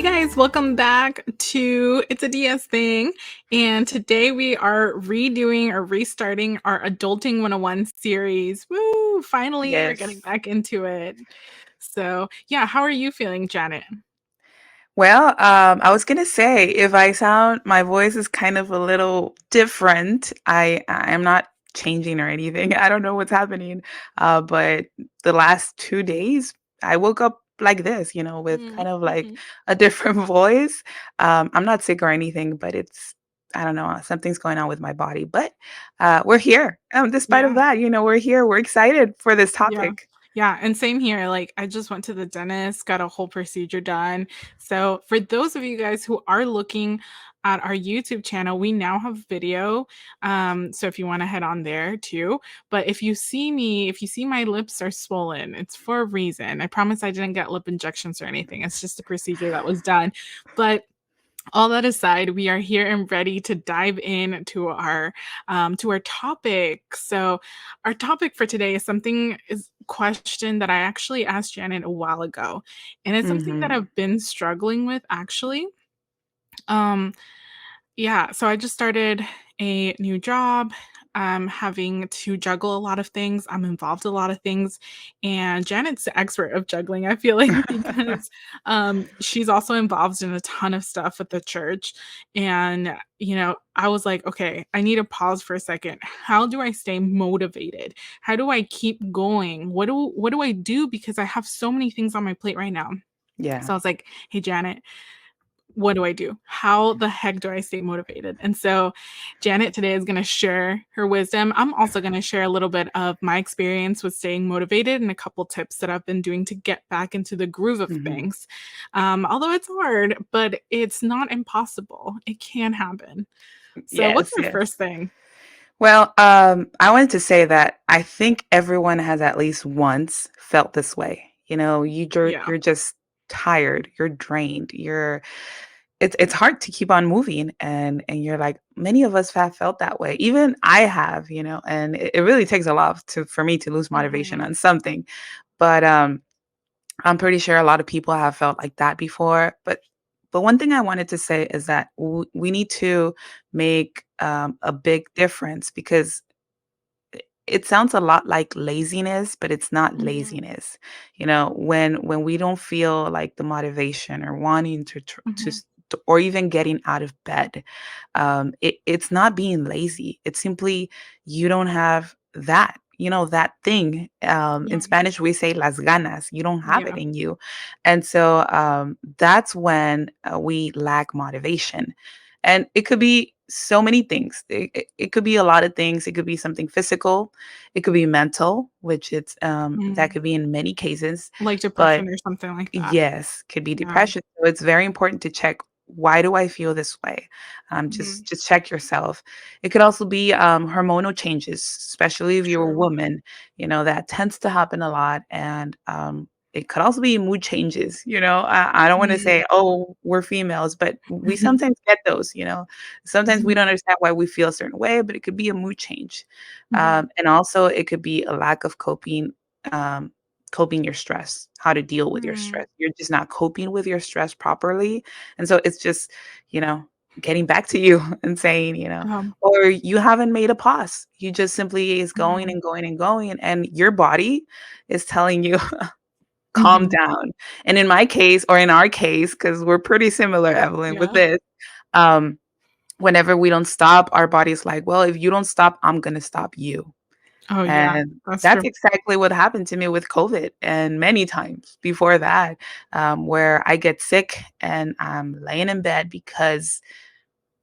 Hey guys, welcome back to It's a Diaz thing. And today we are redoing or restarting our Adulting 101 series. Woo! Finally, we're getting Yes. back into it. So, yeah, how are you feeling, Janet? Well, I was gonna say if my voice is kind of a little different. I am not changing or anything. I don't know what's happening. But the last 2 days, I woke up like this, with kind of like Mm-hmm. a different voice. I'm not sick or anything, but I don't know, something's going on with my body. But we're here. Despite of Yeah. that, we're here. We're excited for this Yeah. topic. Yeah, and same here. Like I just went to the dentist, got a whole procedure done. So, for those of you guys who are looking at our YouTube channel, we now have video. So if you want to head on there too. But if you see my lips are swollen, it's for a reason. I promise I didn't get lip injections or anything. It's just a procedure that was done. But all that aside, we are here and ready to dive in to our topic. So, our topic for today is question that I actually asked Janet a while ago, and it's something that Hmm. I've been struggling with actually. Um, yeah, so I just started a new job. I'm having to juggle a lot of things. I'm involved in a lot of things. And Janet's the expert of juggling, I feel like, because she's also involved in a ton of stuff with the church. And, I was like, okay, I need to pause for a second. How do I stay motivated? How do I keep going? What do I do? Because I have so many things on my plate right now. Yeah. So I was like, hey, Janet, what do I do? How the heck do I stay motivated? And so Janet today is going to share her wisdom. I'm also going to share a little bit of my experience with staying motivated and a couple tips that I've been doing to get back into the groove of Hmm. things. Although it's hard, but it's not impossible. It can happen. So, what's Yes, your yes. first thing? Well, I wanted to say that I think everyone has at least once felt this way. Yeah. You're just tired, you're drained, it's hard to keep on moving, and you're like many of us have felt that way. Even I have, and it really takes a lot for me to lose motivation Mhm. on something. But I'm pretty sure a lot of people have felt like that before. But one thing I wanted to say is that we need to make a big difference because it sounds a lot like laziness, but it's not Mhm. laziness. When we don't feel like the motivation or wanting Mhm. or even getting out of bed, it's not being lazy. It's simply you don't have that thing. In Yeah. Spanish, we say las ganas. You don't have it Yeah. in you, and so that's when we lack motivation. And it could be so many things. It could be a lot of things. It could be something physical. It could be mental, which that Mm. could be in many cases. Like But depression or something like that. yes, could be Yeah. depression. So it's very important to check, why do I feel this way? Mhm. Just check yourself. It could also be hormonal changes, especially if you're a True. woman. That tends to happen a lot, and it could also be mood changes. I don't want to Mm. say, oh, we're females, but we sometimes get those. Sometimes we Mhm. don't understand why we feel a certain way, but it could be a mood change, Mhm. and also it could be a lack of Um, coping your stress, how to deal with your Mm. stress. You're just not coping with your stress properly. And so it's just, you know, getting back to you and saying, Um, or you haven't made a pause. You just simply is going mhm. and going and going. And your body is telling you, calm Mhm. down. And in my case, or in our case, because we're pretty similar, Evelyn, with Yeah. this, um, whenever we don't stop, our body's like, well, if you don't stop, I'm going to stop you. Oh, yeah. And That's that's true. exactly what happened to me with COVID and many times before that, where I get sick and I'm laying in bed because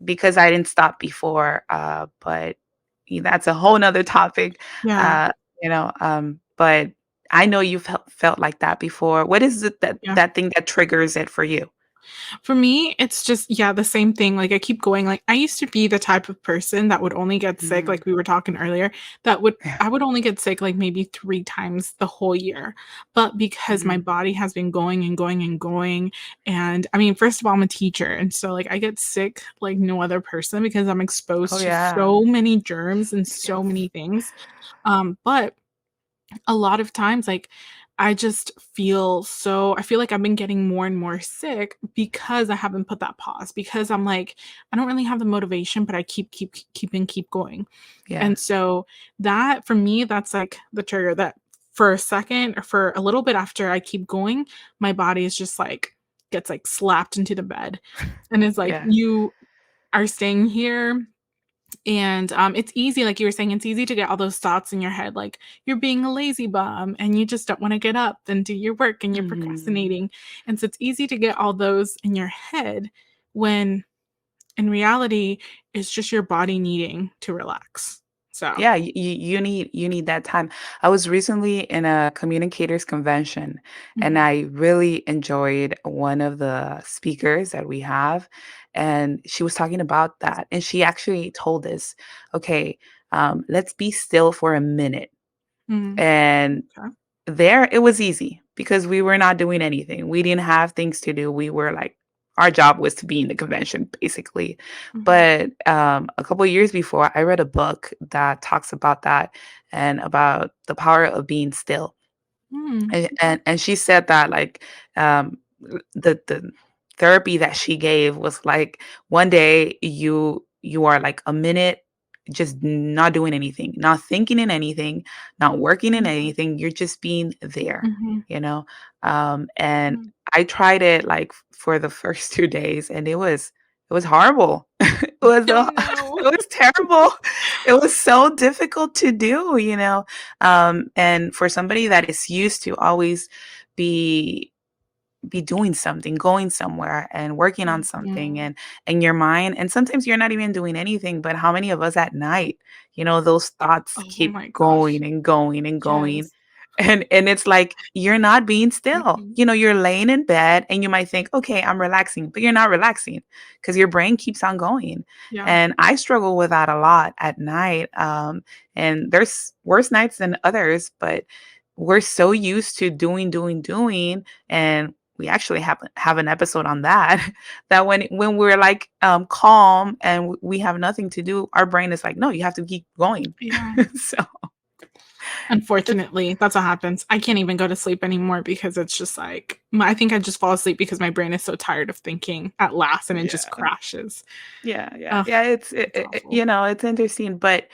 I didn't stop before. But that's a whole nother topic. Yeah. But I know you've felt like that before. What is it that Yeah. that thing that triggers it for you? For me, it's just yeah, the same thing, like, I keep going, like, I used to be the type of person that would only get sick, Mhm. like we were talking earlier, that would I would only get sick, like, maybe 3 times the whole year, but because my Mhm. body has been going and going and going, and I mean, first of all, I'm a teacher, and so, like, I get sick like no other person because I'm Oh, exposed to yeah. so many germs and so Yes. many things, but a lot of times, like, I just feel so I feel like I've been getting more and more sick because I haven't put that pause, because I'm like, I don't really have the motivation, but I keep going. Yeah. And so that for me, that's like the trigger that for a second or for a little bit after I keep going, my body is just like gets like slapped into the bed and is like, Yeah. you are staying here. And it's easy, like you were saying, it's easy to get all those thoughts in your head, like you're being a lazy bum and you just don't want to get up and do your work and you're Mhm. procrastinating. And so it's easy to get all those in your head when in reality, it's just your body needing to relax. So, Yeah, you need that time. I was recently in a communicators convention, and mhm, I really enjoyed one of the speakers that we have, and she was talking about that, and she actually told us, "Okay, let's be still for a minute." mm, And okay, there, it was easy because we were not doing anything. We didn't have things to do. We were like, our job was to be in the convention, basically. mhm, But a couple of years before, I read a book that talks about that and about the power of being still. okay, And she said that like the therapy that she gave was like one day you are like a minute just not doing anything, not thinking in anything, not working in yeah, anything. You're just being there, mhm, you know. And mm. I tried it like for the first 2 days, and it was horrible. It was Oh, a, no. it was terrible. It was so difficult to do, you know. And for somebody that is used to always be be doing something, going somewhere and working on something Mhm. and your mind, and sometimes you're not even doing anything, but how many of us at night, you know, those thoughts Oh keep my gosh. going and going and going. Yes. And it's like you're not being still. Mhm. You know, you're laying in bed and you might think, "Okay, I'm relaxing," but you're not relaxing because your brain keeps on going. Yeah. And I struggle with that a lot at night. And there's worse nights than others, but we're so used to doing, and we actually have an episode on that that when we're like calm and we have nothing to do, our brain is like, no, you have to keep going. Yeah. So it's Unfortunately, that's what happens. I can't even go to sleep anymore because it's just like I think I just fall asleep because my brain is so tired of thinking at last and it just yeah, crashes. yeah, Ugh, yeah. it's awful. You know, it's interesting, but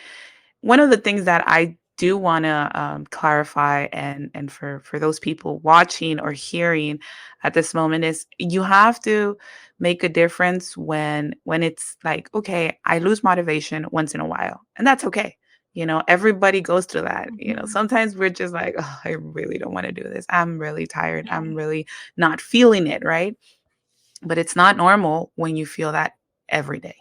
one of the things that I do want to clarify, and for those people watching or hearing at this moment, is you have to make a difference when it's like, okay, I lose motivation once in a while, and that's okay. You know, everybody goes through that. You know, Mhm. sometimes we're just like, oh, I really don't want to do this. I'm really tired. Yeah. I'm really not feeling it, right? But it's not normal when you feel that every day,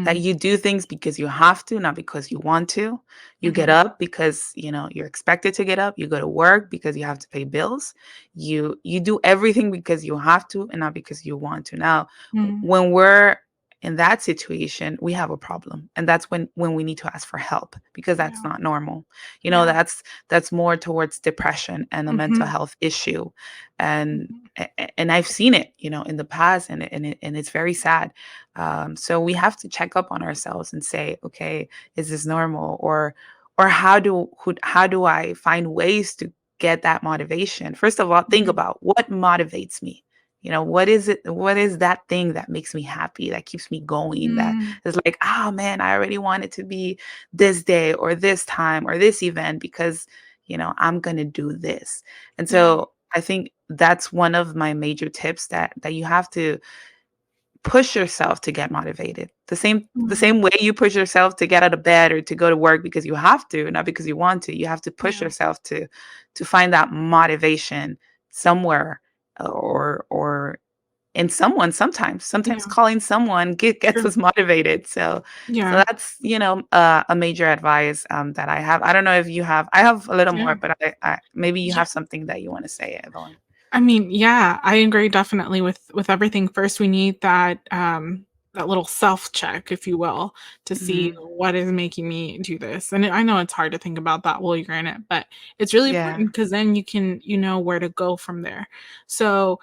that Mm. you do things because you have to, not because you want to. You get Mhm. up because, you know, you're expected to get up. You go to work because you have to pay bills. You do everything because you have to and not because you want to. Now, Mm. when we're in that situation, we have a problem. And that's when we need to ask for help because that's Yeah. not normal. You know, Yeah. that's more towards depression and a mental Mhm. health issue. And Mhm. and I've seen it, you know, in the past, and it's very sad. So we have to check up on ourselves and say, okay, is this normal, or how do I find ways to get that motivation? First of all, think Mhm. about what motivates me. You know, what is it? What is that thing that makes me happy, that keeps me going? That Mm. is like, oh man, I already want it to be this day or this time or this event because you know I'm gonna do this. And Yeah. so I think that's one of my major tips, that you have to push yourself to get motivated. The Mhm. same way you push yourself to get out of bed or to go to work because you have to, not because you want to. You have to push Yeah. yourself to find that motivation somewhere, or in someone. Sometimes Yeah. calling someone gets True. us motivated. So Yeah. that's, you know, a major advice that I have. I don't know if you have. I have a little Yeah. more, but I maybe you Yeah. have something that you want to say, Evelyn. I mean, yeah, I agree definitely with everything. First, we need that that little self check, if you will, to see Hmm. what is making me do this. And I know it's hard to think about that while you're in it, but it's really Yeah. important because then you know where to go from there. So,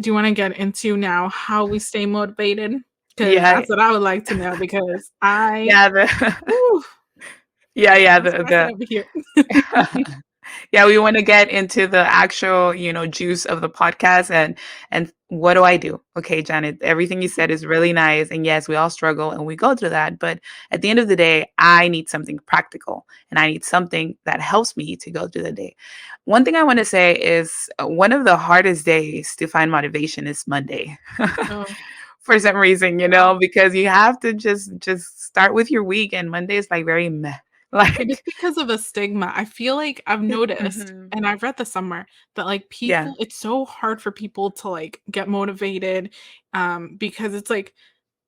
do you want to get into now how we stay motivated? Because Yeah. that's what I would like to know. Because I, Yeah. The whew, Yeah, yeah, I'm stressing over here. Yeah, we want to get into the actual, juice of the podcast and what do I do? Okay, Janet, everything you said is really nice. And yes, we all struggle and we go through that. But at the end of the day, I need something practical and I need something that helps me to go through the day. One thing I want to say is one of the hardest days to find motivation is Monday. Oh, For some reason, yeah. because you have to just start with your week and Monday is like very meh. It is Like because of a stigma. I feel like I've noticed, Mhm. and I've read this somewhere, that, like, Yeah. people it's so hard for people to, like, get motivated, because it's like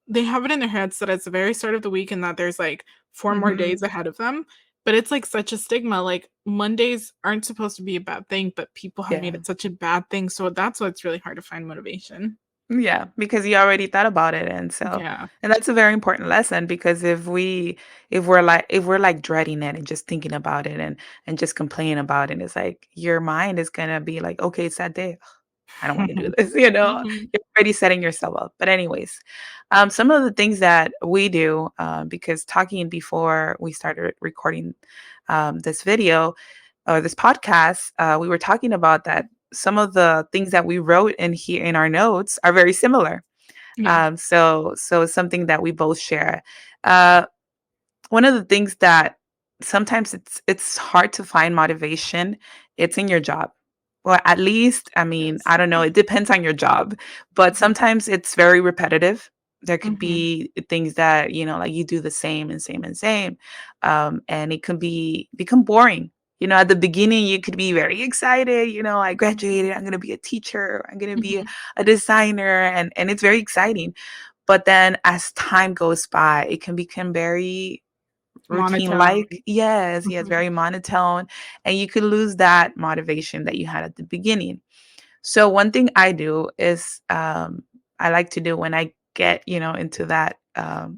they have it in their heads that it's the very start of the week and that there's, like, 4 more days Mhm. ahead of them, but it's, like, such a stigma, like, Mondays aren't supposed to be a bad thing, but people have made Yeah. it such a bad thing, so that's why it's really hard to find motivation. Yeah, because you already thought about it, Yeah. and that's a very important lesson because if we're like dreading it and just thinking about it and just complaining about it, it's like your mind is gonna be like, okay, it's that day. I don't want to do this, Mhm. You're already setting yourself up. But anyways, some of the things that we do, because talking before we started recording this video or this podcast, we were talking about that some of the things that we wrote in here in our notes are very similar. Yeah. So it's something that we both share. Uh, One of the things that sometimes it's hard to find motivation, it's in your job. Well, at least, I mean, Yes. I don't know, it depends on your job, but Mhm. sometimes it's very repetitive. There could Mhm. be things that, like you do the same and same and same. And it can become boring. At the beginning, you could be very excited, I Mhm. graduated, I'm gonna be a teacher, I'm gonna be Mhm. a designer, and it's very exciting. But then as time goes by, it can become very routine-like. Monotone. Yes, yes, Mhm. very monotone, and you could lose that motivation that you had at the beginning. So one thing I do is, I like to do when I get, into that,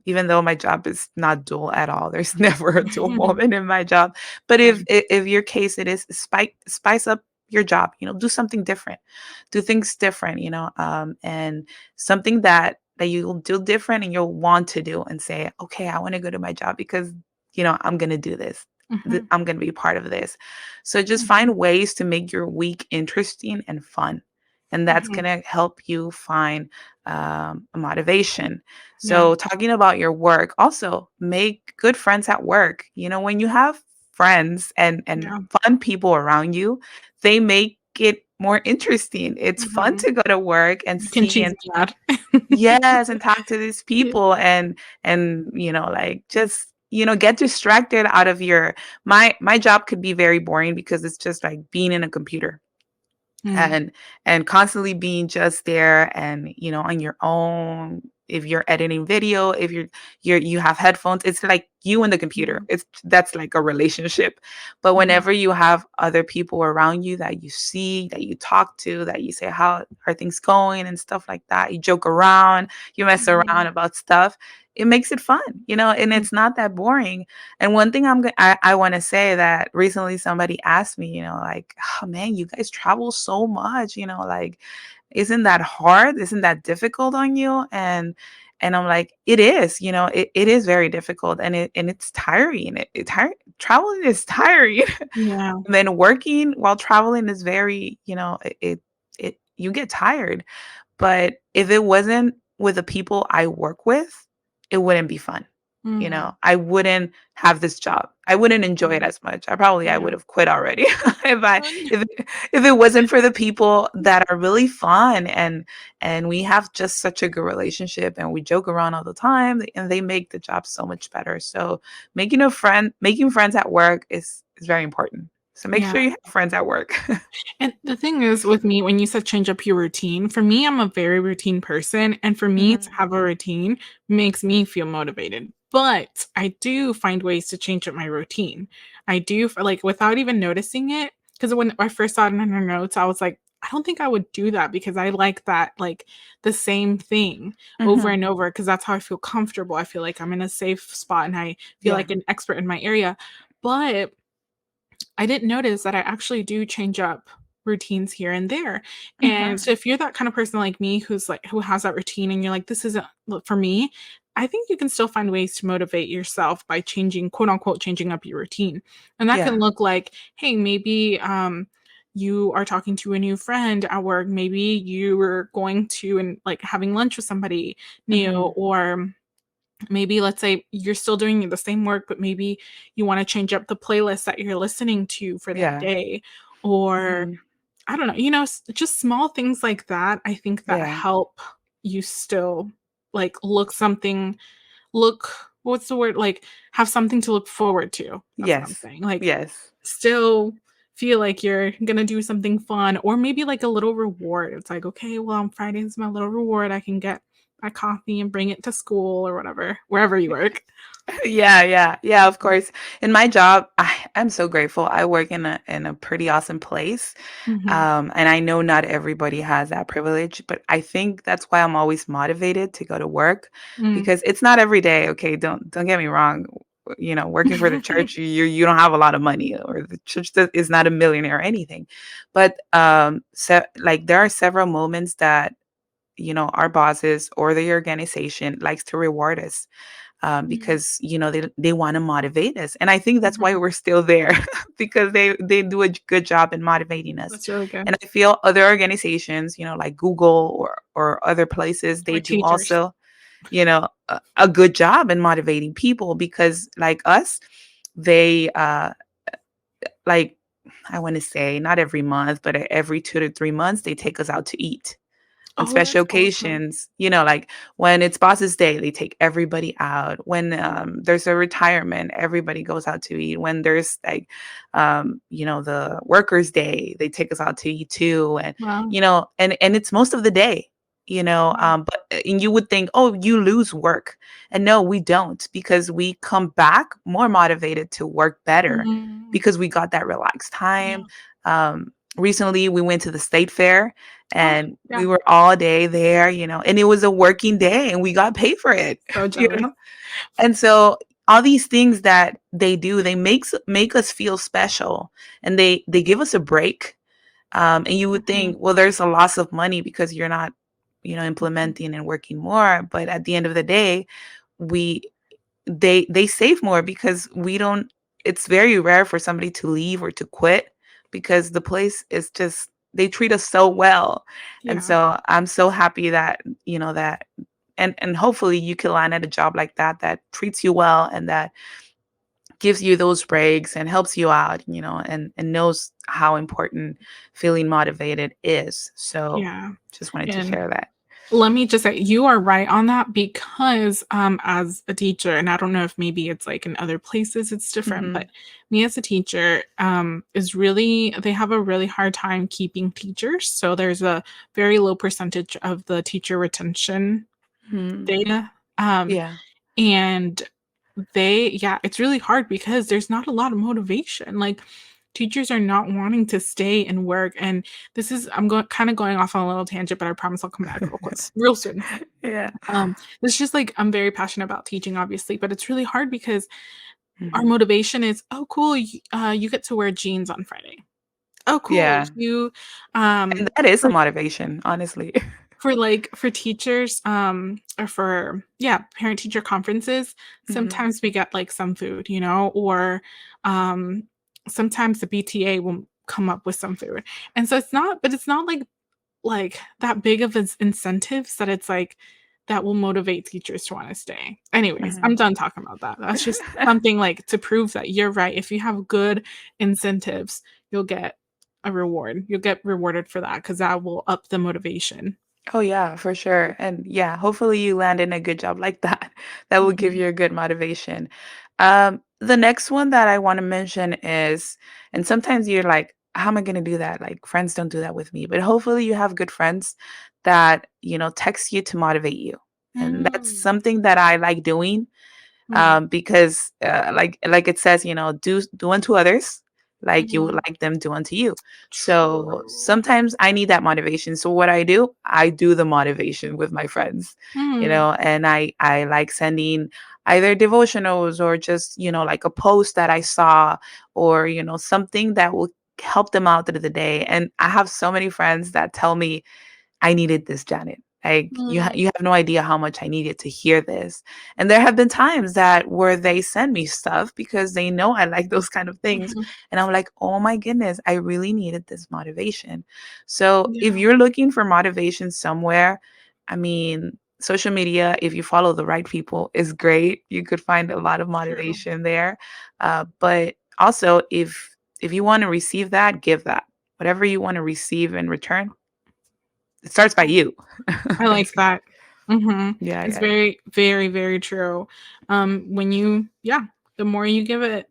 even though my job is not dual at all, there's never a dual moment in my job. But if Right. if your case it is spice up your job, do something different, do things different, and something that you'll do different and you'll want to do and say, okay, I want to go to my job because I'm gonna do this. Mhm. I'm gonna be part of this. So just Mhm. find ways to make your week interesting and fun. And that's Mhm. going to help you find a motivation. Yeah. So, talking about your work, also make good friends at work. When you have friends and Yeah. fun people around you, they make it more interesting. It's fun Mhm. to go to work and You can see choose and bad. yes, and talk to these Yeah. people and like just get distracted out of your my job could be very boring because it's just like being in a computer Mm. and constantly being just there and on your own. If you're editing video, if you have headphones, it's like you and the computer. Mhm. That's like a relationship. But Mhm. whenever you have other people around you that you see, that you talk to, that you say how are things going and stuff like that, you joke around, you mess around Mhm. about stuff, it makes it fun, and Mhm. it's not that boring. And one thing I want to say that recently somebody asked me, like, oh man, you guys travel so much, like, isn't that hard? Isn't that difficult on you? And I'm like, it is, it is very difficult and it's tiring. Traveling is tiring. Yeah. And then working while traveling is very, it you get tired. But if it wasn't with the people I work with, it wouldn't be fun. Mhm. I wouldn't have this job. I wouldn't enjoy it Mhm. as much. I Yeah. would have quit already if I Oh, if it, if it wasn't for the people that are really fun and we have just such a good relationship and we joke around all the time and they make the job so much better. So making friends at work is very important. So make yeah. sure you have friends at work. And the thing is with me, when you said change up your routine, for me, I'm a very routine person. And for me to Mhm. have a routine makes me feel motivated. But I do find ways to change up my routine. I do, like, without even noticing it. Because when I first saw it in her notes, I was like, I don't think I would do that because I like that, like the same thing over Mhm. and over, because that's how I feel comfortable. I feel like I'm in a safe spot and I feel Yeah. like an expert in my area. But I didn't notice that I actually do change up routines here and there. And Mhm. so if you're that kind of person like me who's like who has that routine and you're like, this isn't for me, I think you can still find ways to motivate yourself by changing, quote unquote, changing up your routine. And that can Yeah. look like, hey, maybe you are talking to a new friend at work. Maybe you were going to and like having lunch with somebody new, Mhm. or maybe let's say you're still doing the same work, but maybe you want to change up the playlist that you're listening to for that Yeah. day. Or Mhm. I don't know, just small things like that. I think that Yeah. help you still like look, what's the word? Like have something to look forward to. That's what I'm Yes. saying. Like Yes. still feel like you're gonna do something fun, or maybe like a little reward. It's like, okay, well, on Friday is my little reward. I can get my coffee and bring it to school or whatever, wherever you work. Yeah, yeah, yeah, of course. In my job, I'm so grateful. I work in a pretty awesome place. Mhm. And I know not everybody has that privilege, but I think that's why I'm always motivated to go to work Mm. because it's not every day. Okay, don't get me wrong. You know, working for the church, you don't have a lot of money, or the church is not a millionaire or anything. But so like there are several moments that our bosses or the organization likes to reward us Yeah. because they want to motivate us, and I think that's why Mhm. we're still there because they do a good job in motivating us. That's really good. And I feel other organizations, like Google or other places, they Or do teachers. also a good job in motivating people because like us, they like I want to say not every month, but every 2 to 3 months they take us out to eat on Oh, special that's awesome. occasions, like when it's boss's day, they take everybody out. When there's a retirement, everybody goes out to eat. When there's like, the workers' day, they take us out to eat too. And, Wow. and it's most of the day, Yeah. and you would think, oh, you lose work. And no, we don't, because we come back more motivated to work better Mhm. because we got that relaxed Yeah. time. Recently we went to the state fair Oh, and we yeah. were all day there, and it was a working day and we got paid for it, So you jealous. know? And so all these things that they do, they make us feel special, and they give us a break. And you would Mhm. think, well, there's a loss of money because you're not, Mhm. implementing and working more. But at the end of the day, we they save more because we don't it's very rare for somebody to leave or to quit because the place is just they treat us so well. And Yeah. so I'm so happy that, that and hopefully you can land at a job like that that treats you well and that gives you those breaks and helps you out, and knows how important feeling motivated is. So Yeah. just wanted to And share that. let me just say, you are right on that because, as a teacher, and I don't know if maybe it's like in other places it's different, but Mhm. me as a teacher, is really they have a really hard time keeping teachers. So there's a very low percentage of the teacher retention Mhm. data. Um, Yeah. and yeah, it's really hard because there's not a lot of motivation. Like teachers are not wanting to stay and work. And I'm going kind of going off on a little tangent, but I promise I'll come back real quick, real soon. Yeah. It's just like I'm very passionate about teaching, obviously, but it's really hard because our Mhm. motivation is, oh, cool, you get to wear jeans on Friday. Oh, cool, Yeah. you, And that is a for motivation, honestly. for teachers, or for yeah, parent teacher conferences, Mhm. sometimes we get like some food, or um, sometimes the BTA will come up with some food, and so it's not like that big of incentives that it's like that will motivate teachers to want to stay. Anyways, I'm Mhm. done talking about that. That's just something like to prove that you're right. If you have good incentives, you'll get a reward. You'll get rewarded for that because that will up the motivation. Oh, yeah, for sure, and yeah, hopefully you land in a good job like that. That will give Mhm. you a good motivation. The next one that I wanna mention is and sometimes you're like, "How am I gonna do that?" Like, friends don't do that with me, but hopefully you have good friends that, text you to motivate you, and that's Mm. something that I like doing. Mm. Because like it says, do unto others like you would Mhm. like them do unto you. So True. sometimes I need that motivation. So what I do the motivation with my friends, Mm. and I like sending either devotionals or just like a post that I saw, or something that will help them out through the day. And I have so many friends that tell me I needed this, Janet. Like, Mm. you have no idea how much I needed to hear this. And there have been times that where they send me stuff because they know I like those kind of things, Mhm. and I'm like, "Oh my goodness, I really needed this motivation." So, if Yeah, you're looking for motivation somewhere, I mean, social media, if you follow the right people, is great. You could find a lot of true. motivation there. But also, if you wanna receive that, give that. Whatever you wanna receive in return, it starts by you, I like basically. that. Mhm. Yeah, It's yeah, yeah. very, very, very true. When you yeah, the more you give it,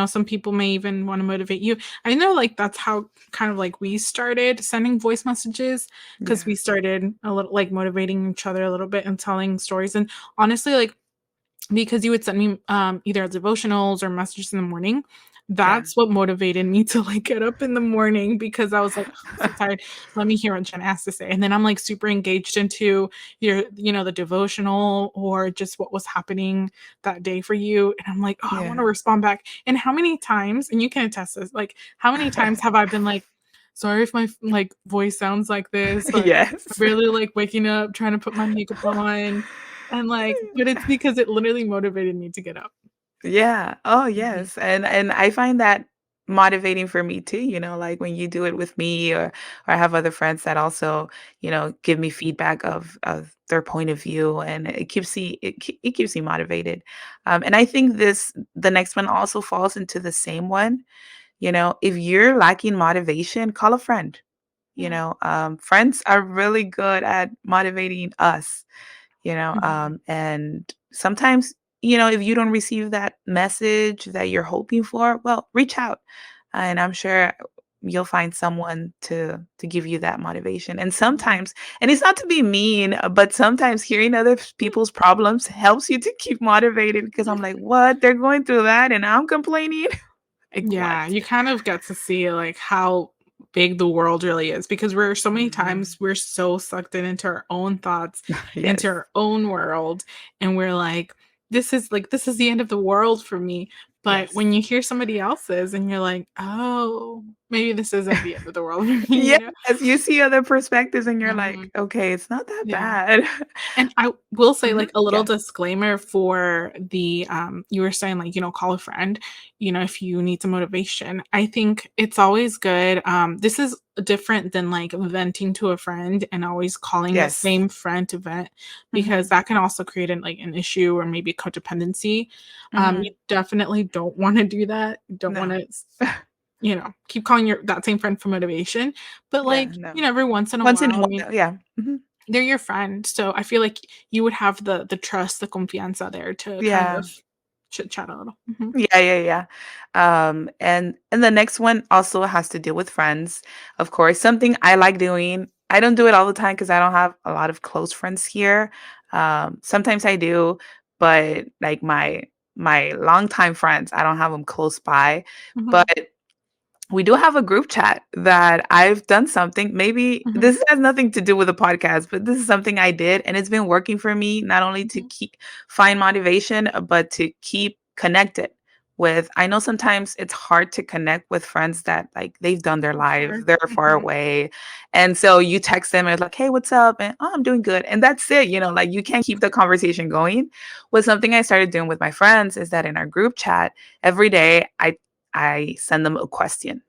some people may even wanna motivate you. I know, like, that's how kind of like we started sending voice messages because Yeah, we started a little like, motivating each other a little bit and telling stories, and honestly, like, because you would send me, either devotionals or messages in the morning. yeah. That's what motivated me to, like, get up in the morning because I was like, "Ugh, I'm so tired. Let me hear what Jen has to say." And then I'm, like, super engaged into the devotional or just what was happening that day for you, and I'm like, "Oh, I wanna Yeah. respond back." And how many times, and you can attest this, like, how many times have I been like, "Sorry if my voice sounds like this, but I'm Yes. barely, like, waking up, trying to put my makeup on." And, like but it's because it literally motivated me to get up. Yeah. Oh, Mhm. yes. And I find that motivating for me too, like when you do it with me, or I have other friends that also, give me feedback of their point of view, and it keeps me motivated. And I think the next one also falls into the same one. If you're lacking motivation, call a friend. Yeah. Friends are really good at motivating us. Mhm. And sometimes, if you don't receive that message that you're hoping for, well, reach out, and I'm sure you'll find someone to give you that motivation. And Yeah. sometimes, and it's not to be mean, but sometimes hearing other people's problems helps you to keep motivated, because I'm like, what, they're going through that and I'm complaining. Like, what? Yeah, you kind of get to see, like, how big the world really is because we're so many Mhm. times we're so sucked in into our own thoughts, into Yes. our own world, and we're like, this is the end of the world for me." But Yes. when you hear somebody else's and you're like, "Oh, maybe this isn't the end of the world for me," Yes, you see other perspectives and you're like, Mhm. okay, it's not that Yeah. bad. And I will say, Mhm. like, a little Yeah. disclaimer for the, you were saying, like, call a friend, if you need some motivation. I think it's always good. This is different than like venting to a friend and always calling the Yes. same friend to vent because Mhm. that can also create an issue or maybe codependency. You Mhm. definitely don't want to do that. You don't want No. to, keep calling that same friend for motivation. But Yeah, like, no. every once in a Once in a while, I mean, while, yeah. Mhm. they're your friend, so I feel like you would have the trust, the confianza there to kind Yeah. of chit chat a little. Mhm. Yeah, yeah, yeah. And the next one also has to deal with friends, of course. Something I like doing. I don't do it all the time because I don't have a lot of close friends here. Sometimes I do, but like my longtime friends, I don't have them close by. But Mhm. we do have a group chat that I've done something. Maybe Mhm. this has nothing to do with the podcast, but this is something I did, and it's been working for me, not only to Mhm. keep find motivation, but to keep connected with. I know sometimes it's hard to connect with friends that, like, they've done their For life, sure. they're far Mhm. away. And so you text them and like, "Hey, what's up?" And, "Oh, I'm doing good." And that's it, like you can't keep the conversation going. What something I started doing with my friends is that in our group chat, every day I send them a question,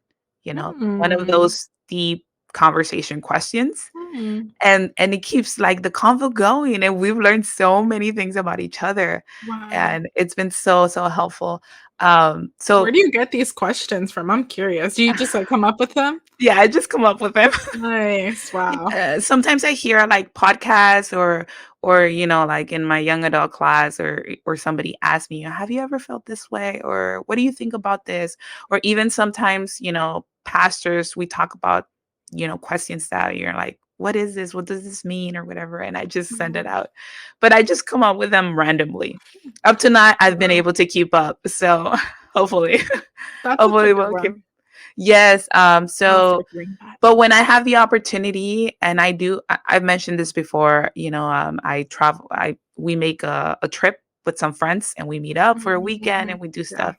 one of Mm. those deep conversation questions. Mm. And it keeps like the convo going, and we've learned so many things about each other, Wow. and it's been so, so helpful. Where So do you get these questions from? I'm curious. Do you just, like, come up with them? yeah, I just come up with them. Nice. Wow. Sometimes I hear like podcasts, or like in my young adult class, or somebody asks me, "Have you ever felt this way?" or "What do you think about this?" Or even sometimes, pastors, we talk about, questions that you're like, "What is this? What does this mean?" or whatever, and I just send it Mhm. out. But I just come up with them randomly. Up to now, I've been Wow. able to keep up. So hopefully, That's such a hopefully good we'll keep. one. Yes. Love So for doing that. but when I have the opportunity, and I've mentioned this before, I travel, we make a trip with some friends, and we meet up for a Mhm. weekend Mhm. and we do Yeah. stuff.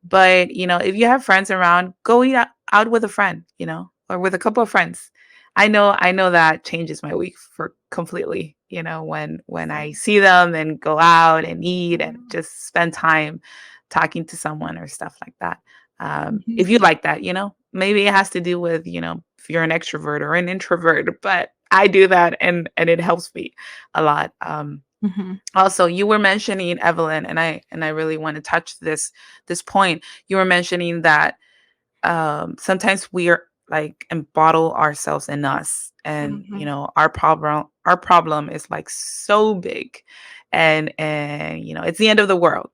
But, if you have friends around, go eat out with a friend, or with a couple of friends. I know that changes my week for completely, when I Same. see them and go out and eat and Yeah. just spend time talking to someone or stuff like that. If Mhm. you like that, maybe it has to do with, if you're an extrovert or an introvert, but I do that and it helps me a lot. Mhm. Also, you were mentioning Evelyn, and I really want to touch this point. You were mentioning that sometimes we are like and bottle ourselves in us, and Mhm. our problem is like so big, and it's the end of the world.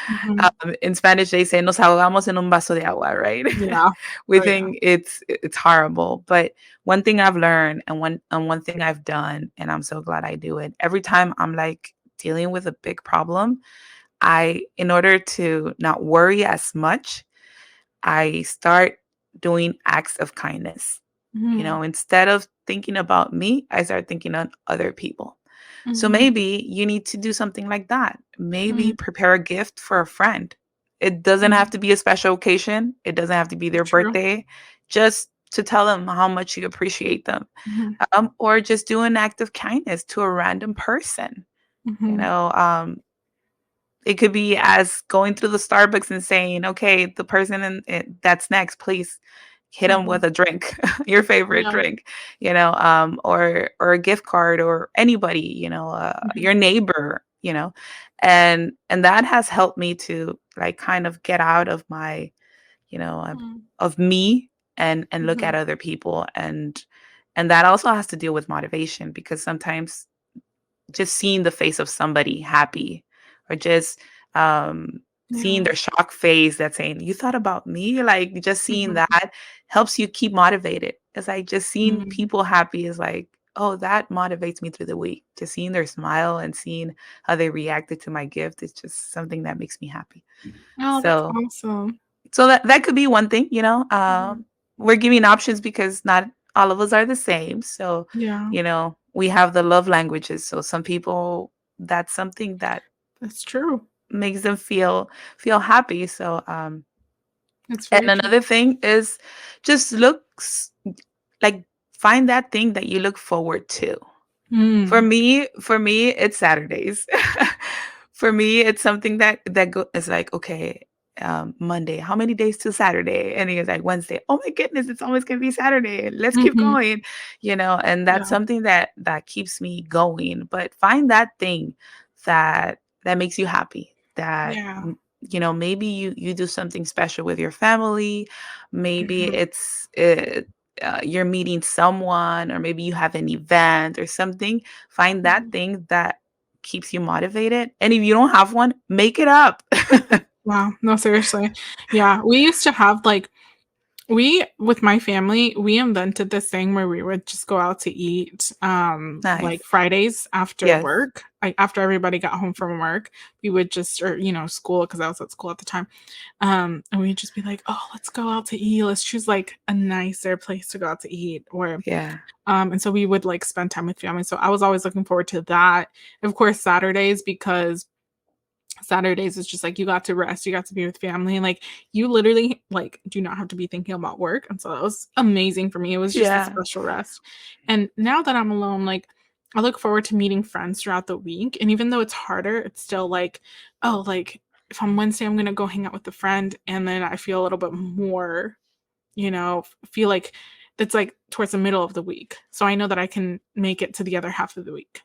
Mhm. In Spanish they say nos ahogamos en un vaso de agua, right? Yeah. We Oh, yeah. think it's horrible, but one thing I've learned, and one thing I've done, and I'm so glad I do it every time I'm like dealing with a big problem. In order to not worry as much, I start doing acts of kindness. Mhm. Instead of thinking about me, I start thinking on other people. So Mhm. maybe you need to do something like that. Maybe Mhm. prepare a gift for a friend. It doesn't have Mhm. to be a special occasion, it doesn't have to be their That's true. birthday, just to tell them how much you appreciate them. Mhm. Or just do an act of kindness to a random person. You Mhm. know, um, it could be as going through the Starbucks and saying, "Okay, the person that's next, please hit them Mhm. with a drink, your favorite Yeah. drink," or a gift card, or anybody, your Mhm. neighbor, and that has helped me to like kind of get out of my, Mhm. of me, and look Mhm. at other people, and that also has to deal with motivation, because sometimes just seeing the face of somebody happy, or just seeing Yeah. their shock face that's saying, "You thought about me?" Like, just seeing Mhm. that helps you keep motivated. It's like just seeing Mhm. people happy is like, oh, that motivates me through the week. Just seeing their smile and seeing how they reacted to my gift is just something that makes me happy. Oh, that's So awesome. that could be one thing, Mhm. we're giving options because not all of us are the same. So, Yeah, we have the love languages. So some people, that's something that that's true. makes them feel happy. So, It's and very true. another thing is just like find that thing that you look forward to. Mm. For me, it's Saturdays. For me, it's something that is like, okay, Monday, how many days to Saturday? And it's like Wednesday. Oh my goodness, it's always gonna be Saturday. Let's keep Mhm. going, and that's Yeah. something that keeps me going. But find that thing that makes you happy. Yeah. Maybe you do something special with your family. Maybe Mhm. you're meeting someone, or maybe you have an event or something. Find that Mhm. thing that keeps you motivated, and if you don't have one, make it up. Wow. No, seriously. Yeah, we used to have, like we with my family, we invented this thing where we would just go out to eat, like, Nice. Fridays after Yes. work, like, after everybody got home from work, we would just or, school because I was at school at the time, and we'd just be like, "Oh, let's go out to eat, let's choose, like, a nicer place to go out to eat," Yeah. and so we would, like, spend time with family, so I was always looking forward to that. Of course, Saturdays because Saturdays is just like you got to rest, you got to be with family, and, like, you literally, like, do not have to be thinking about work, and so that was amazing for me, it was just a Yeah. special rest, and now that I'm alone, like, I look forward to meeting friends throughout the week, and even though it's harder, it's still like, "Oh, like, if on Wednesday, I'm gonna go hang out with a friend," and then I feel a little bit more, feel like that's, like, towards the middle of the week, so I know that I can make it to the other half of the week.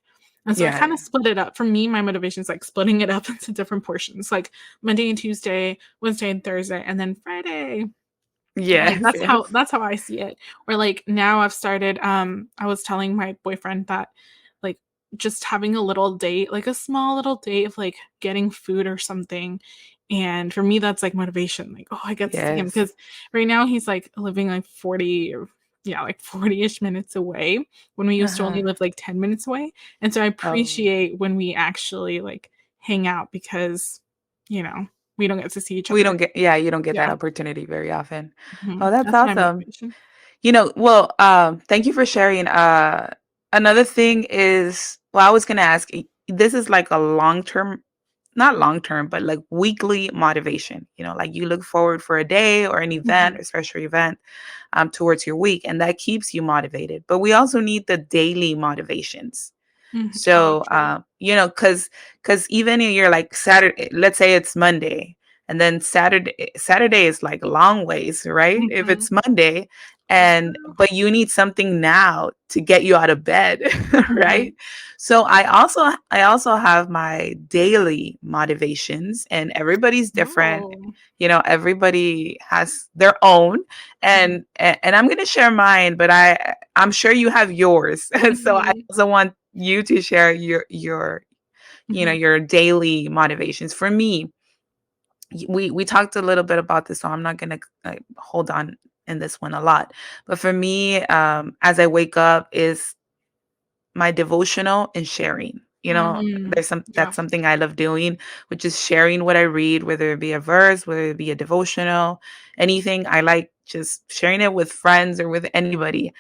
And so I Yeah, kinda yeah. split it up. For me, my motivation is, like, splitting it up into different portions, like, Monday and Tuesday, Wednesday and Thursday, and then Friday. Like, Yes, yes. that's how I see it. Or, like, now I've started, I was telling my boyfriend that, like, just having a little date, like, a small little date of, like, getting food or something, and for me, that's, like, motivation, like, "Oh, I get to see him Yes. because right now he's, like, living, like, 40 or yeah, like, 40-ish minutes away when we used to only Uh-huh. live, like, 10 minutes away, and so I Oh, appreciate when we actually, like, hang out because, you know, we don't get to see each we other. don't get yeah, you don't get that Yeah, opportunity very often. Oh, mhm, that's that's my awesome. motivation. Well, thank you for sharing. Another thing is, well, I was gonna ask, this is like a long-term not long term, but like weekly motivation. Like you look forward for a day or an event Mhm. or special event towards your week, and that keeps you motivated. But we also need the daily motivations. Mhm. Oh, So, true. because even if you're like Saturday, let's say it's Monday, and then Saturday is like a long ways, right? If Mhm. it's Monday, That's and true. but you need something now to get you out of bed, right? Mhm. So I also have my daily motivations, and everybody's different. Oh. Everybody has their own, Mhm. and I'm gonna share mine, but I'm sure you have yours. So I Mhm. also want you to share your Mhm. your daily motivations. For me, we talked a little bit about this, so I'm not gonna hold on in this one a lot. But for me, as I wake up, is my devotional and sharing. Mhm. Yeah. That's something I love doing, which is sharing what I read, whether it be a verse, whether it be a devotional, anything. I like just sharing it with friends or with anybody.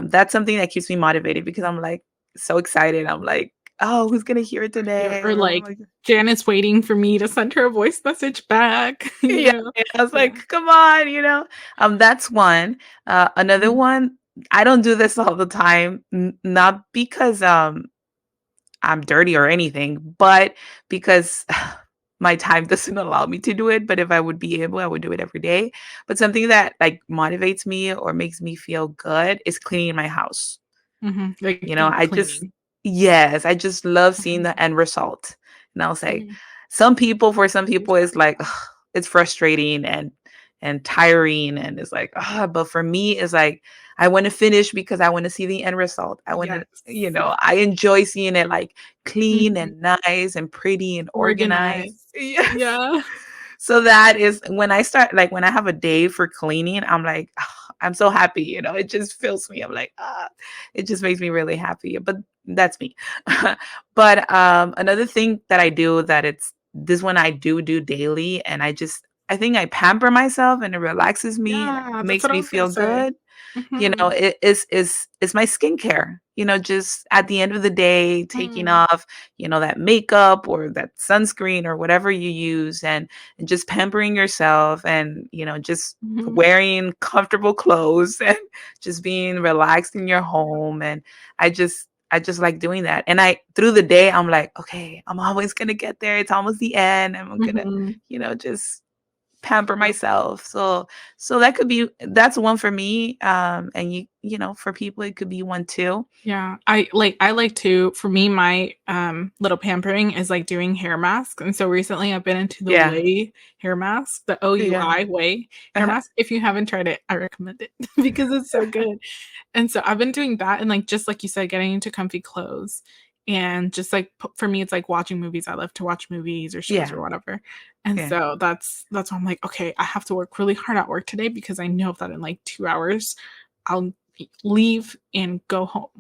That's something that keeps me motivated because I'm like so excited. I'm like, oh, who's gonna hear it Yeah, today? or, Or like, Janet's waiting for me to send her a voice message back, you yeah, know? yeah, I was Yeah. like, come on. That's one. Another Mhm. one. I don't do this all the time, not because I'm dirty or anything, but because my time doesn't allow me to do it. But if I would be able, I would do it every day. But something that like motivates me or makes me feel good is cleaning my house. Mhm. Like deep I just cleaning. yes, I just love seeing Mhm. the end result. And I'll say, Mhm. for some Very people, it's like satisfying. ugh, it's frustrating and tiring, and it's like, but for me, it's like I want to finish because I want to see the end result. I want to, Yes. I enjoy seeing it like clean Mhm. and nice and pretty and organized. Organized. Yes. Yeah. So that is when I start, like when I have a day for cleaning, I'm like, I'm so happy, it just fills me. I'm like, it just makes me really happy. But that's me. But another thing that I do that it's this one I do daily, and I think I pamper myself and it relaxes me and it Yeah, that's makes what I me was gonna feel say. good. Mhm. It is my skincare. Just at the end of the day, taking Mm. off, that makeup or that sunscreen or whatever you use, and just pampering yourself, and just Mhm. wearing comfortable clothes and just being relaxed in your home. And I just like doing that. And I through the day, I'm like, okay, I'm always gonna get there. It's almost the end. And I'm gonna, Mhm. just pamper Yeah. myself. So that's one for me. And for people it could be one too. Yeah, I like to for me, my, little pampering is, like, doing hair masks, and so recently I've been into the Yeah. Ouai hair mask, the Yeah. OUI, Ouai hair Uh-huh. mask. If you haven't tried it, I recommend it because it's so good, and so I've been doing that and, like, just like you said, getting into comfy clothes, and just, like, p for me, it's like watching movies. I love to watch movies or shows Yeah. or whatever, and Yeah. so that's why I'm like, "Okay, I have to work really hard at work today because I know that in, like, 2 hours, I'll leave and go home."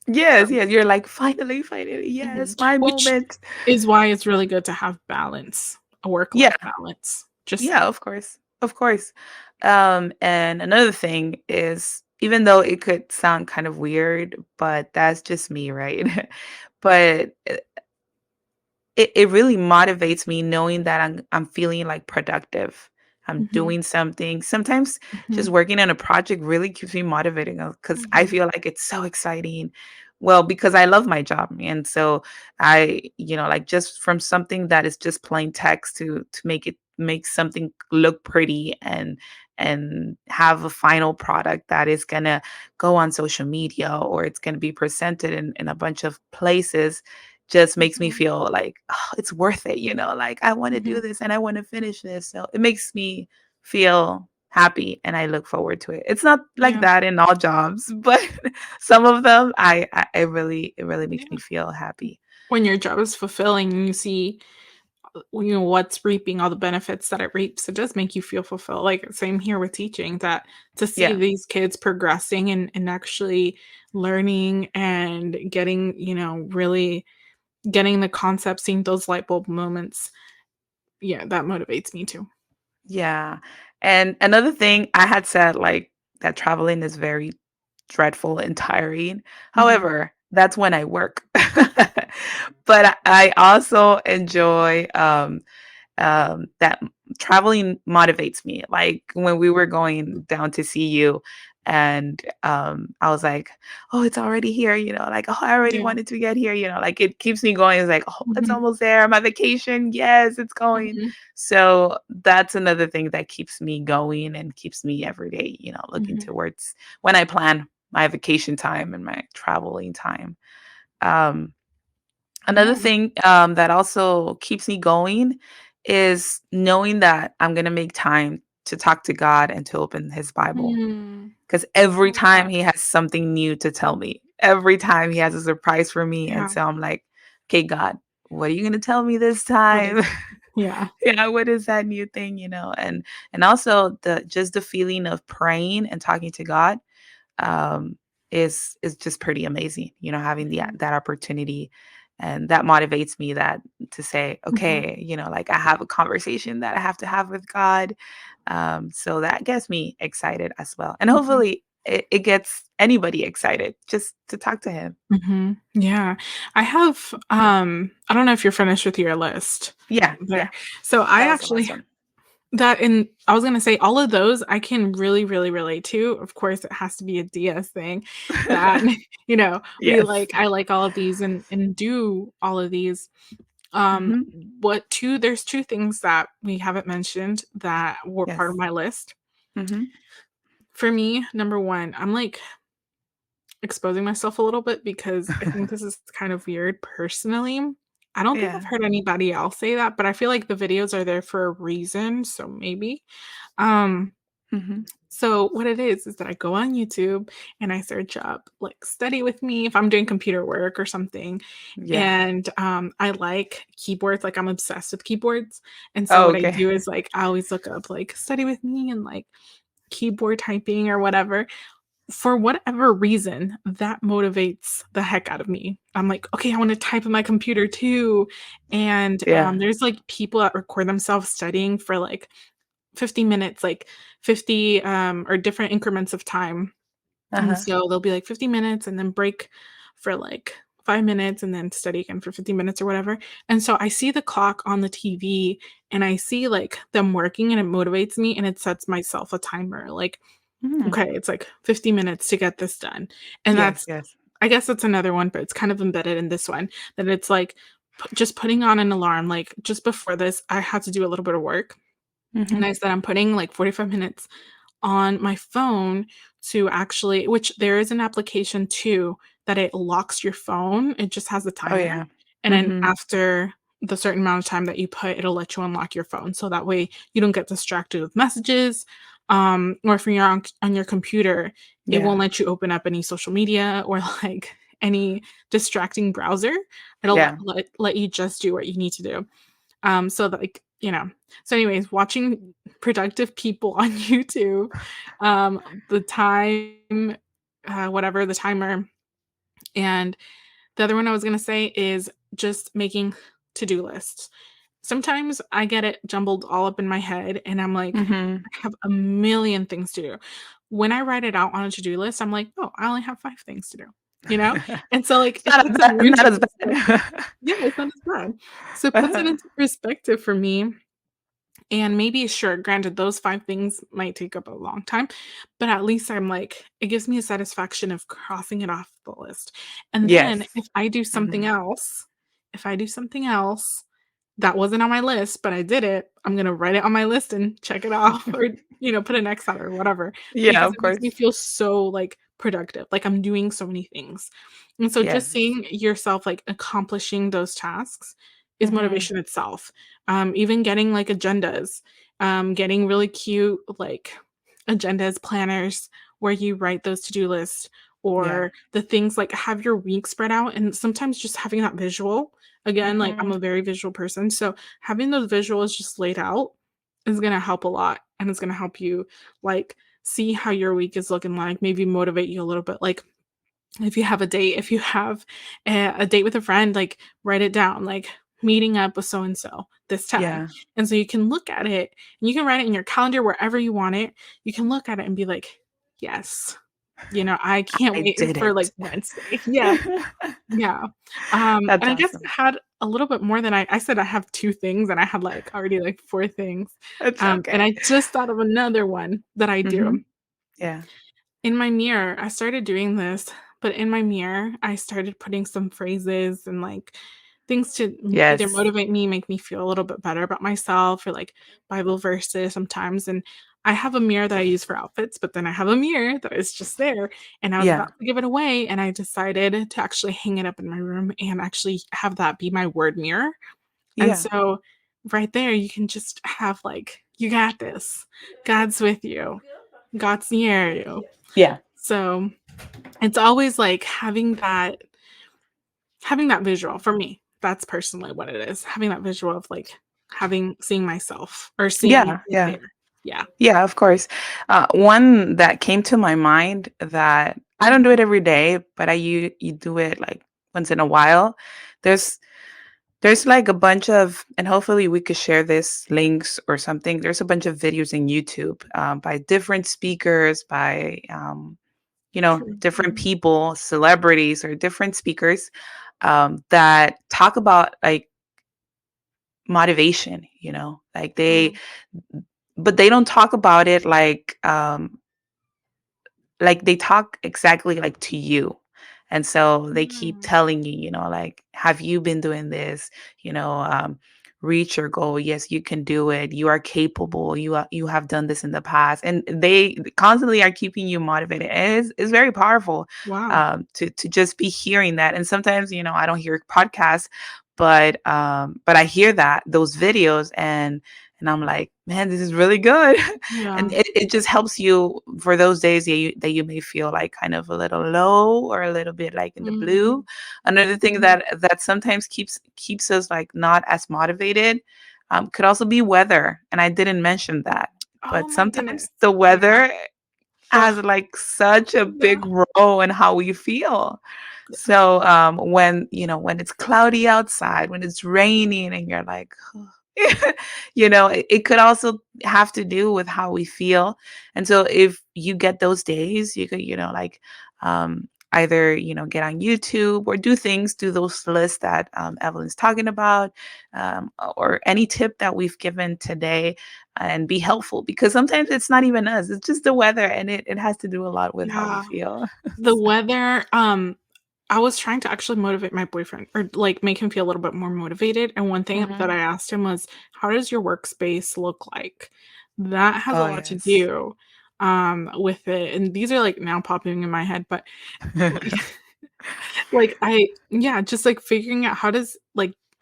Yes, yes. You're like, finally, finally, yes, Mhm. my Which moment. is why it's really good to have balance, a Yeah. work-life balance. Just Yeah, of course. Of course. And another thing is, even though it could sound kind of weird, but that's just me, right? But it really motivates me knowing that I'm feeling like productive. I'm mhm, doing something. Sometimes mhm, just working on a project really keeps me motivating because I mhm, feel like it's so exciting. Well, because I love my job. And so like just from something that is just plain text to make something look pretty and have a final product that is gonna go on social media or it's gonna be presented in a bunch of places just makes me mhm, feel like, "Oh, it's worth it," like, "I wanna do mhm. this and I wanna finish this." So it makes me feel happy and I look forward to it. It's not like Yeah, that in all jobs, but some of them, I really it really makes me yeah. feel happy. When your job is fulfilling and you see, what's reaping all the benefits that it reaps, it does make you feel fulfilled. Like, same here with teaching, that to see Yeah. these kids progressing and actually learning and getting, really getting the concept, seeing those light bulb moments, yeah, that motivates me too. Yeah. And another thing I had said, like, that traveling is very dreadful and tiring. Mhm. However, that's when I work. But I also enjoy, that traveling motivates me. Like when we were going down to see you, and I was like, "Oh, it's already here," like, "Oh, I already Yeah. wanted to get here," like it keeps me going. It's like, "Oh, it's Mhm, almost there. My vacation, yes, it's going." mhm, So that's another thing that keeps me going and keeps me every day, looking mhm. towards when I plan my vacation time and my traveling time. Um, Another Yeah. thing, that also keeps me going is knowing that I'm gonna make time to talk to God and to open His Bible. Mm. Because I every love time that. He has something new to tell me. Every time He has a surprise for me, and Yeah. so I'm like, "Okay, God, what are you gonna tell me this What is time?" it? Yeah. Yeah, what is that new thing, And also the feeling of praying and talking to God, um, is just pretty amazing, having Mhm, that opportunity, and that motivates me that to say, mhm, okay, like I have a conversation that I have to have with God. So that gets me excited as well, and mhm. hopefully it gets anybody excited just to talk to Him. Mhm. Yeah. I have, I don't know if you're finished with your list Yeah, there. yeah, So I that was the last actually one. that and I was gonna say all of those I can really, really relate to. Of course, it has to be a Diaz thing that, we Yes. like I like all of these and do all of these. Um, Hmm. what 2 there's 2 things that we haven't mentioned that were part of Yes. my list. Hmm. For me, number 1, I'm, like, exposing myself a little bit because I think this is kind of weird personally. I don't think I've Yeah. heard anybody else say that, but I feel like the videos are there for a reason, so maybe. Um, Hmm. so what it is that I go on YouTube and I search up, like, "study with me" if I'm doing computer work or something, Yeah. and, I like keyboards, like, I'm obsessed with keyboards, and so Oh, what I okay. do is, like, I always look up, like, "study with me" and, like, keyboard typing or whatever. For whatever reason, that motivates the heck out of me. I'm like, "Okay, I wanna type on my computer too," and, Yeah. there's, like, people that record themselves studying for, like, 50 minutes, like, 50, or different increments of time, and Uh-huh. so they'll be, like, 50 minutes and then break for, like, 5 minutes and then study again for 50 minutes or whatever, and so I see the clock on the TV, and I see, like, them working, and it motivates me, and it sets myself a timer, like, Mm. okay, it's like 50 minutes to get this done. And Yes, that's yes. I guess that's another one, but it's kind of embedded in this one that it's like just putting on an alarm. Like just before this, I had to do a little bit of work. And Mhm. I said, I'm putting like 45 minutes on my phone to actually, which there is an application too that it locks your phone. It just has a Oh, timer. yeah. And then Mhm. after the certain amount of time that you put, it'll let you unlock your phone. So that way you don't get distracted with messages. Or if you're on your computer, it Yeah. won't let you open up any social media or like any distracting browser. It'll Yeah. let you just do what you need to do. So that, like, so anyways, watching productive people on YouTube, the time, whatever the timer, and the other one I was gonna say is just making to-do lists. Sometimes I get it jumbled all up in my head and I'm like, Mhm. I have a million things to do. When I write it out on a to-do list, I'm like, "Oh, I only have 5 things to do," you know? And so, like, It's it not puts as it bad, into not as perspective. bad. Yeah, it's not as bad. So it puts it Uh-huh. into perspective for me and maybe sure, granted, those 5 things might take up a long time, but at least I'm like it gives me a satisfaction of crossing it off the list. And then Yes. Mhm. if I do something else that wasn't on my list, but I did it, I'm gonna write it on my list and check it off or, put an X on it or whatever, Yeah, because of it makes me course. feel so, like, productive, like I'm doing so many things. And so just Yes. seeing yourself, like, accomplishing those tasks is Mhm. motivation itself. Even getting, like, agendas, getting really cute, like, agendas, planners where you write those to-do lists Yeah. or the things like have your week spread out and sometimes just having that visual. Again, like, I'm Mhm. a very visual person, so having those visuals just laid out is gonna help a lot, and it's gonna help you, like, see how your week is looking like, maybe motivate you a little bit, like, if you have a date, if you have a date with a friend, like, write it down, like, meeting up with so and so this time, Yeah. and so you can look at it, and you can write it in your calendar wherever you want it. You can look at it and be like, "Yes." I can't I wait did for, like, it. Wednesday. Yeah, yeah. That's And I guess I awesome. had a little bit more than I said I have 2 things, and I had, like, already, like, 4 things. It's And okay. I just thought of another one that I do. Mhm. Yeah. In my mirror, I started doing this, but in my mirror, I started putting some phrases and, like, things to either Yes. motivate me, make me feel a little bit better about myself, or, like, Bible verses sometimes, and I have a mirror that I use for outfits, but then I have a mirror that is just there, and I was Yeah. about to give it away, and I decided to actually hang it up in my room and actually have that be my word mirror, and Yeah. so right there, you can just have, like, "You got this. God's with you. God's near you." Yeah. So, it's always, like, having that visual for me. That's personally what it is, having that visual of, like, seeing myself or seeing Yeah. it Yeah. there. Yeah. Yeah, of course. One that came to my mind that I don't do Mhm. it every day, but you do it like once in a while. There's there's like a bunch of, and hopefully we could share this links or something. There's a bunch of videos in YouTube by different speakers, by True. different people, celebrities or different speakers that talk about like motivation. Like Mm. but they don't talk about it like, they talk exactly, like, to you. And so they keep Mm. telling you, like, "Have you been doing this?" "Reach your goal. Yes, you can do it. You are capable. You have done this in the past." And they constantly are keeping you motivated. And it's very powerful, Wow. to just be hearing that. And sometimes, I don't hear podcasts, but I hear those videos, and I'm like, "Man, this is really good." Yeah. And it just helps you for those days that you may feel like kind of a little low or a little bit like in the blue. Mhm. Another thing Mhm. that sometimes keeps us like not as motivated could also be weather. And I didn't mention that. Oh But my goodness. sometimes the Yeah. weather has Ugh. like such a Yeah. big role in how we feel. Yeah. So when it's cloudy outside, when it's raining and you're like, it could also have to do with how we feel. And so if you get those days, you could, like, either, get on YouTube or do those lists that Evelyn's talking about, or any tip that we've given today, and be helpful, because sometimes it's not even us, it's just the weather, and it has to do a lot with how we Yeah. feel. The weather, I was trying to actually motivate my boyfriend or, like, make him feel a little bit more motivated, and one thing that Mhm. I asked him was, "How does your workspace look like?" That has a Oh, lot to yes. do, with it, and these are, like, now popping in my head, but, like just, like, figuring out how does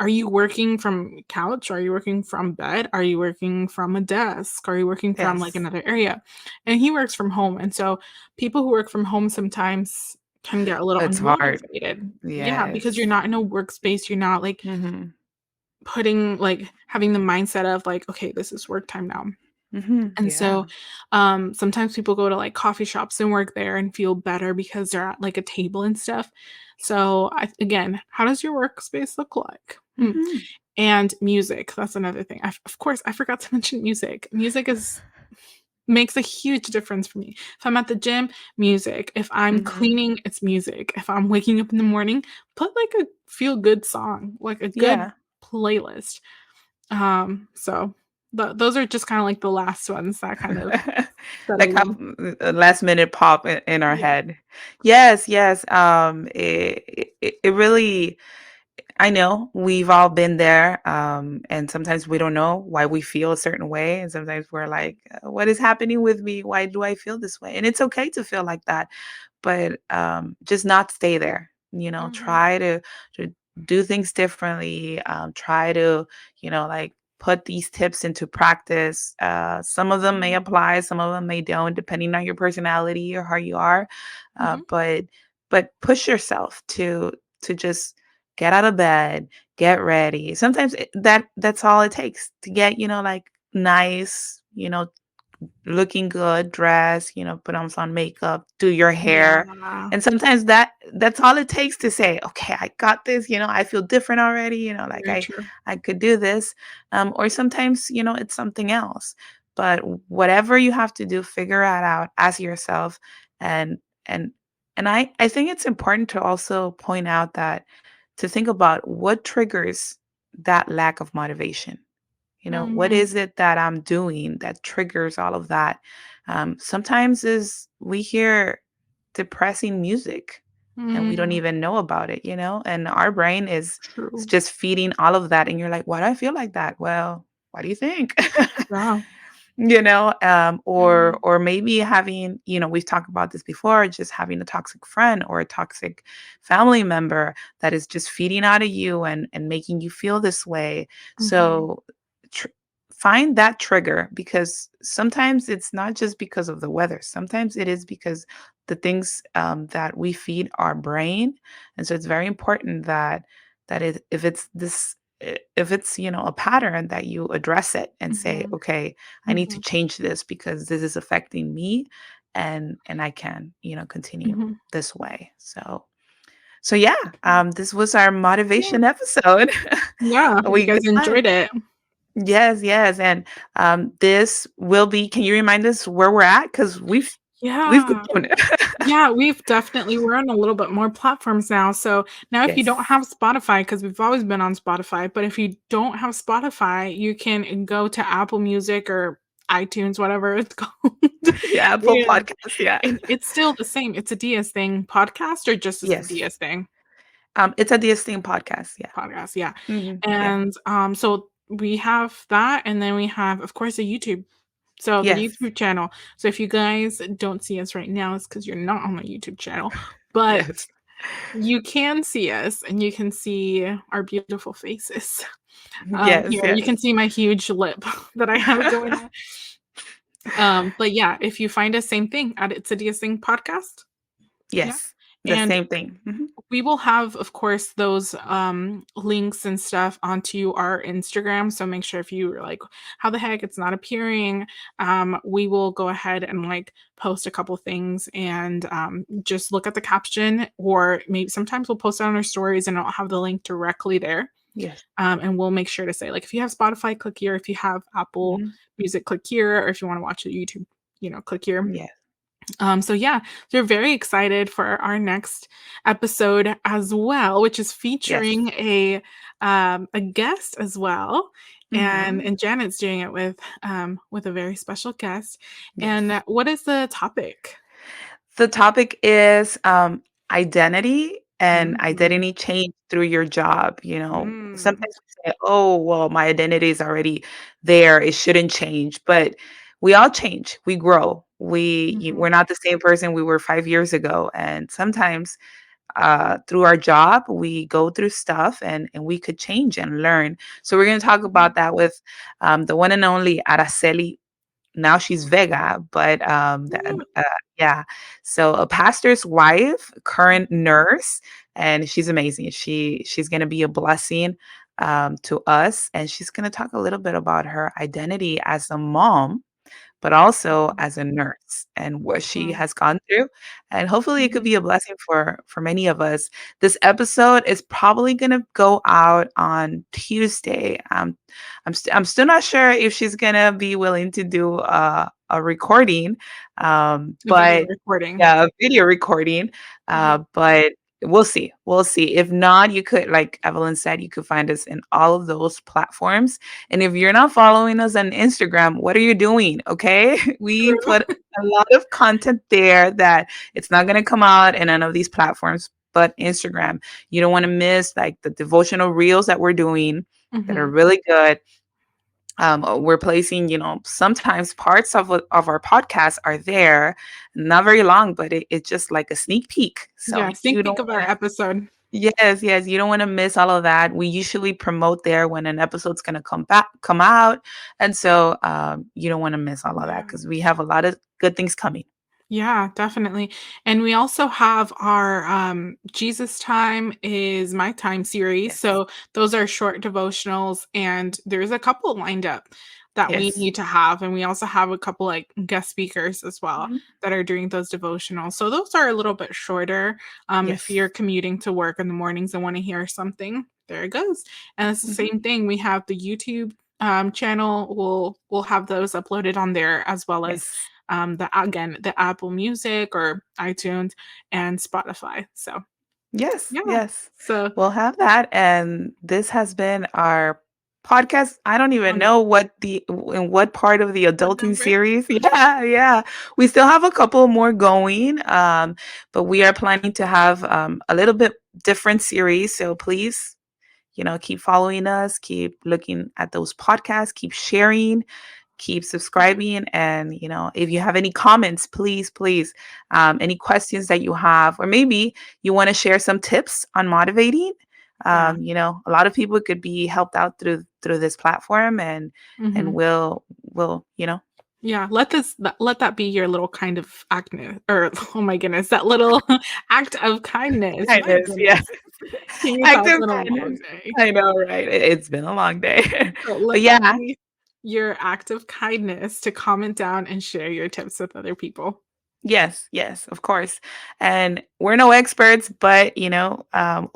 are you working from couch? Are you working from bed? Are you working from a desk? Are you working from, like, Yes. another area? And he works from home, and so people who work from home sometimes can get a little It's hard. unmotivated. Yeah, because you're Yes. not in a workspace, you're not, like, Mhm. having the mindset of, like, "Okay, this is work time now." Mhm. And so, Yeah. sometimes people go to, like, coffee shops and work there and feel better because they're at, like, a table and stuff. So, again, how does your workspace look like? Hmm. Mhm. And music, that's another thing. Of course, I forgot to mention music. Music is makes a huge difference for me. If I'm at the gym, music. If I'm Mhm. cleaning, it's music. If I'm waking up in the morning, put, like, a feel-good song, like, a good Yeah. playlist. So, those are just kinda, like, the last ones that kind of Like settled how in. a last minute pop in our Yeah. head. Yes, yes. It really, I know we've all been there. And sometimes we don't know why we feel a certain way. And sometimes we're like, what is happening with me? Why do I feel this way? And it's okay to feel like that, but just not stay there. Mhm, Try to do things differently. Try to, like, put these tips into practice. Some of them may mhm, apply, some of them may don't, depending on your personality or how you are. Uh, mhm, but but push yourself to just get out of bed, get ready. Sometimes that's all it takes to get, like, nice, looking good, dress, put on some makeup, do your hair. yeah, And sometimes that's all it takes to say, okay, I got this, I feel different already, like very I true. I could do this. Or sometimes, it's something else. But whatever you have to do, figure it out, ask yourself, and and I think it's important to also point out that to think about what triggers that lack of motivation. You know, what Mhm. is it that I'm doing that triggers all of that? Sometimes is we hear depressing music and we don't Mm, even know about it, you know, and our brain is true. just feeding all of that. And you're like, why do I feel like that? Well, what do you think? Yeah. You know, Mhm. or maybe having, you know, we've talked about this before, just having a toxic friend or a toxic family member that is just feeding out of you and making you feel this way. Mhm. So tr- find that trigger, because sometimes it's not just because of the weather. Sometimes it is because the things that we feed our brain. And so it's very important that if it's this, if it's, you know, a pattern, that you address it and say, Mhm. okay, I need to Mhm. change this because this is affecting me, and I can, you know, continue Mhm. this way. So yeah, this was our Yeah. motivation episode. Yeah. Hope you We guys got enjoyed it. yes, yes, and this will be. Can you remind us where we're at? Because we've Yeah. grown. Yeah, we're on a little bit more platforms now. So now if you don't Yes. have Spotify, because we've always been on Spotify, but if you don't have Spotify, you can go to Apple Music or iTunes, whatever it's called. Yeah, Apple and, Podcast. Yeah. and it's still the same. It's a Diaz thing podcast or just a Yes. Diaz thing It's a DSTing podcast. Yeah. podcast. Yeah. Yeah. And so we have that. And then we have, of course, a YouTube. So the Yes. YouTube channel. So if you guys don't see us right now, it's because you're not on the YouTube channel. But Yes. you can see us, and you can see our beautiful faces, Yes. here. You can Yes. see my huge lip that I have going on. But yeah, if you find us, same thing, at It's a DS Thing podcast. Yeah, Yes. The and same thing. we will have, of course, those, links and stuff onto our Instagram, so make sure if you are like, "How the heck it's not appearing?" We will go ahead and, like, post a couple things and, just look at the caption, or maybe sometimes we'll post it on our stories and I'll have the link directly there, Yes. and we'll make sure to say, like, if you have Spotify, click here, if you have Apple Mhm. Music, click here, or if you wanna watch a YouTube, click here. Yes. So yeah, so we're very excited for our next episode as well, which is Yes. featuring a guest as well. And Mhm. Janet's doing it with a very special guest. And Yes. what is the topic? The topic is identity and Mm, identity change through your job. You know, mm, sometimes we say, oh, well, my identity is already there. It shouldn't change. But we all change. We grow. mhm, We're not the same person we were 5 years ago. And sometimes through our job, we go through stuff and we could change and learn. So we're going to talk mhm, about that with the one and only Araceli. Now she's Vega, but mm, yeah. So a pastor's wife, current nurse, and she's amazing. She's gonna be a blessing to us, and she's gonna talk a little bit about her identity as a mom, but also mhm, as a nurse and what she mhm, has gone through. And hopefully it could mhm. be a blessing for many of us. This episode is probably going to go out on Tuesday. I'm still not sure if she's going to be willing to do a recording. A video But recording. yeah, a video recording. Mhm. But we'll see. We'll see. If not, you could, like Evelyn said, you could find us in all of those platforms. And if you're not following us on Instagram, what are you doing? Okay. We True. put a lot of content there that it's not going to come out in none of these platforms, but Instagram. You don't want to miss like the devotional reels that we're doing that are Mhm. really good. We're placing, you know, sometimes parts of our podcast are there, not very long, but it's just like a sneak peek. So Yeah, you sneak don't peek of our want to. episode. Yes, yes, you don't wanna miss all of that. We usually promote there when an episode's gonna come out, and so, you don't wanna miss all of that Yeah. because we have a lot of good things coming. Yeah, definitely. And we also have our Jesus Time is My Time series. Yes, So those are short devotionals, and there's a couple lined up that we yes. need to have. And we also have a couple like guest speakers as well Mhm. that are doing those devotionals. So those are a little bit shorter. If Yes. you're commuting to work in the mornings and want to hear something, there it goes. And it's the Mhm. same thing. We have the YouTube channel, we'll have those uploaded on there, as well as Yes. the Apple Music or iTunes and Spotify. So Yes, yeah. yes. So We'll have that, and this has been our podcast. I don't even on know in what part of the what adulting number? series. Yeah, yeah. We still have a couple more going, but we are planning to have a little bit different series. So please, keep following us, keep looking at those podcasts, keep sharing, keep subscribing. And, if you have any comments, please, any questions that you have, or maybe you want to share some tips on motivating. Yeah. A lot of people could be helped out through this platform, and Mhm. we'll. Yeah, let that be your little kind of acne or oh my goodness, that little act of kindness. My Kindness, yes. goodness. Can you tell Act it's of been a long kindness. day? I know, right? It's been a long day. So But let that yeah, be your act of kindness to comment down and share your tips with other people. yes, yes, of course. And we're no experts, but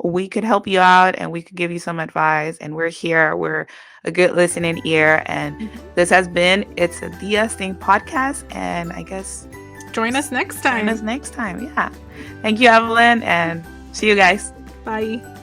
we could help you out and we could give you some advice. And we're here. We're a good listening ear. And Mhm. this has been It's a Diaz Thing podcast. And I guess Join us next join us time. next time. Yeah. Thank you, Evelyn, and see you guys. Bye.